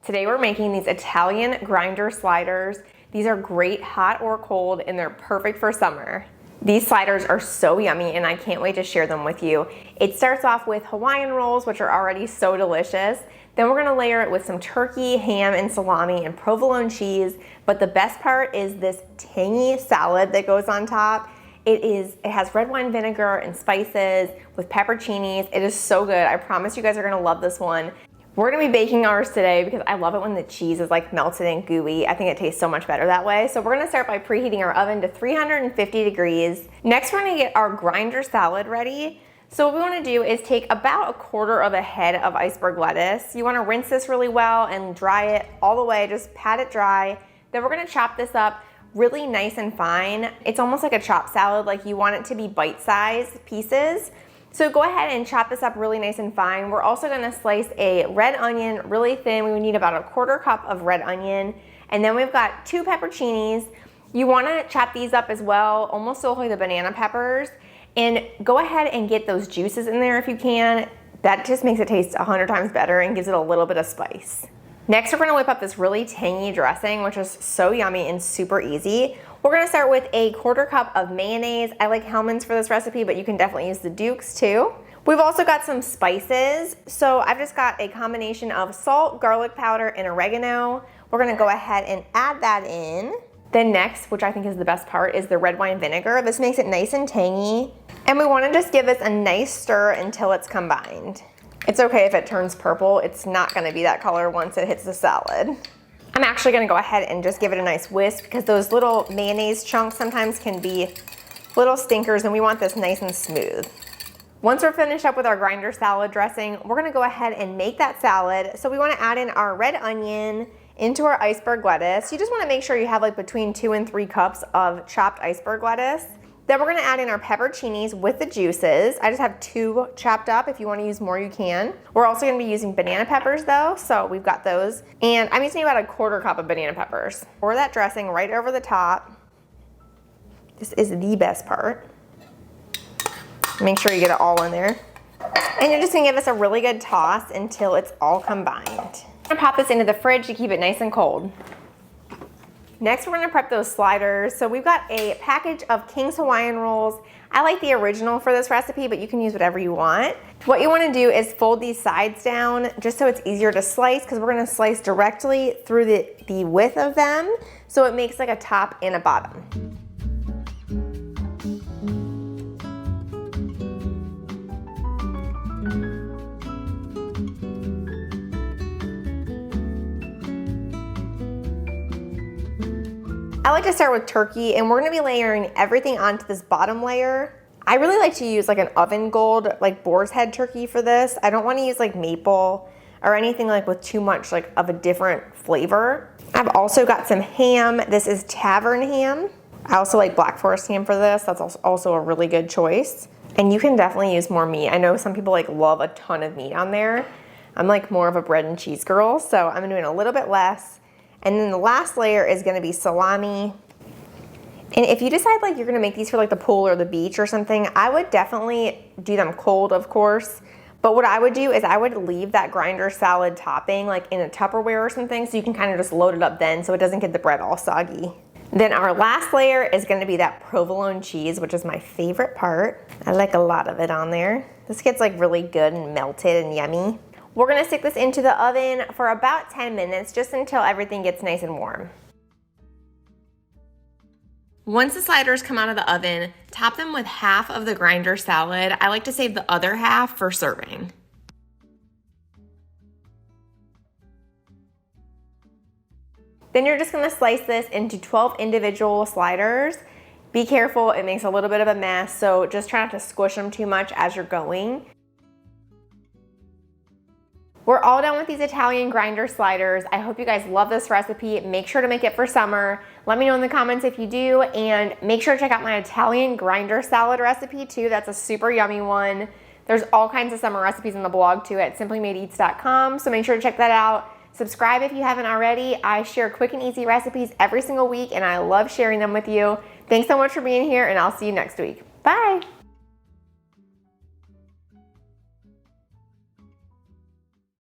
Today we're making these Italian grinder sliders. These are great hot or cold and they're perfect for summer. These sliders are so yummy and I can't wait to share them with you. It starts off with Hawaiian Rolls, which are already so delicious. Then we're gonna layer it with some turkey, ham, and salami and provolone cheese. But the best part is this tangy salad that goes on top. It has red wine vinegar and spices with pepperoncinis. It is so good. I promise you guys are gonna love this one. We're gonna be baking ours today because I love it when the cheese is like melted and gooey. I think it tastes so much better that way. So we're gonna start by preheating our oven to 350 degrees. Next, we're gonna get our grinder salad ready. So what we wanna do is take about 1/4 of a head of iceberg lettuce. You wanna rinse this really well and dry it all the way, just pat it dry. Then we're gonna chop this up really nice and fine. It's almost like a chopped salad, like you want it to be bite-sized pieces. So go ahead and chop this up really nice and fine. We're also gonna slice a red onion really thin. We need about 1/4 cup of red onion. And then we've got 2 pepperoncinis. You wanna chop these up as well, almost look like the banana peppers. And go ahead and get those juices in there if you can. That just makes it taste 100 times better and gives it a little bit of spice. Next, we're gonna whip up this really tangy dressing, which is so yummy and super easy. We're gonna start with a 1/4 cup of mayonnaise. I like Hellmann's for this recipe, but you can definitely use the Duke's too. We've also got some spices. So I've just got a combination of salt, garlic powder, and oregano. We're gonna go ahead and add that in. Then next, which I think is the best part, is the red wine vinegar. This makes it nice and tangy. And we wanna just give this a nice stir until it's combined. It's okay if it turns purple. It's not gonna be that color once it hits the salad. I'm actually gonna go ahead and just give it a nice whisk because those little mayonnaise chunks sometimes can be little stinkers and we want this nice and smooth. Once we're finished up with our grinder salad dressing, we're gonna go ahead and make that salad. So we wanna add in our red onion into our iceberg lettuce. You just wanna make sure you have like between 2 and 3 cups of chopped iceberg lettuce. Then we're gonna add in our pepperoncinis with the juices. I just have 2 chopped up. If you wanna use more, you can. We're also gonna be using banana peppers though, so we've got those. And I'm using about 1/4 cup of banana peppers. Pour that dressing right over the top. This is the best part. Make sure you get it all in there. And you're just gonna give this a really good toss until it's all combined. I'm gonna pop this into the fridge to keep it nice and cold. Next, we're gonna prep those sliders. So we've got a package of King's Hawaiian Rolls. I like the original for this recipe, but you can use whatever you want. What you wanna do is fold these sides down just so it's easier to slice because we're gonna slice directly through the width of them. So it makes like a top and a bottom. I like to start with turkey and we're gonna be layering everything onto this bottom layer. I really like to use like an oven gold, like boar's head turkey for this. I don't wanna use like maple or anything like with too much like of a different flavor. I've also got some ham. This is tavern ham. I also like Black Forest ham for this. That's also a really good choice. And you can definitely use more meat. I know some people like love a ton of meat on there. I'm like more of a bread and cheese girl, so I'm doing a little bit less. And then the last layer is gonna be salami. And if you decide like you're gonna make these for like the pool or the beach or something, I would definitely do them cold, of course. But what I would do is I would leave that grinder salad topping like in a Tupperware or something so you can kind of just load it up then so it doesn't get the bread all soggy. Then our last layer is gonna be that provolone cheese, which is my favorite part. I like a lot of it on there. This gets like really good and melted and yummy. We're gonna stick this into the oven for about 10 minutes, just until everything gets nice and warm. Once the sliders come out of the oven, top them with half of the grinder salad. I like to save the other half for serving. Then you're just gonna slice this into 12 individual sliders. Be careful, it makes a little bit of a mess, so just try not to squish them too much as you're going. We're all done with these Italian grinder sliders. I hope you guys love this recipe. Make sure to make it for summer. Let me know in the comments if you do, and make sure to check out my Italian grinder salad recipe too. That's a super yummy one. There's all kinds of summer recipes in the blog too at simplymadeeats.com, so make sure to check that out. Subscribe if you haven't already. I share quick and easy recipes every single week, and I love sharing them with you. Thanks so much for being here, and I'll see you next week. Bye.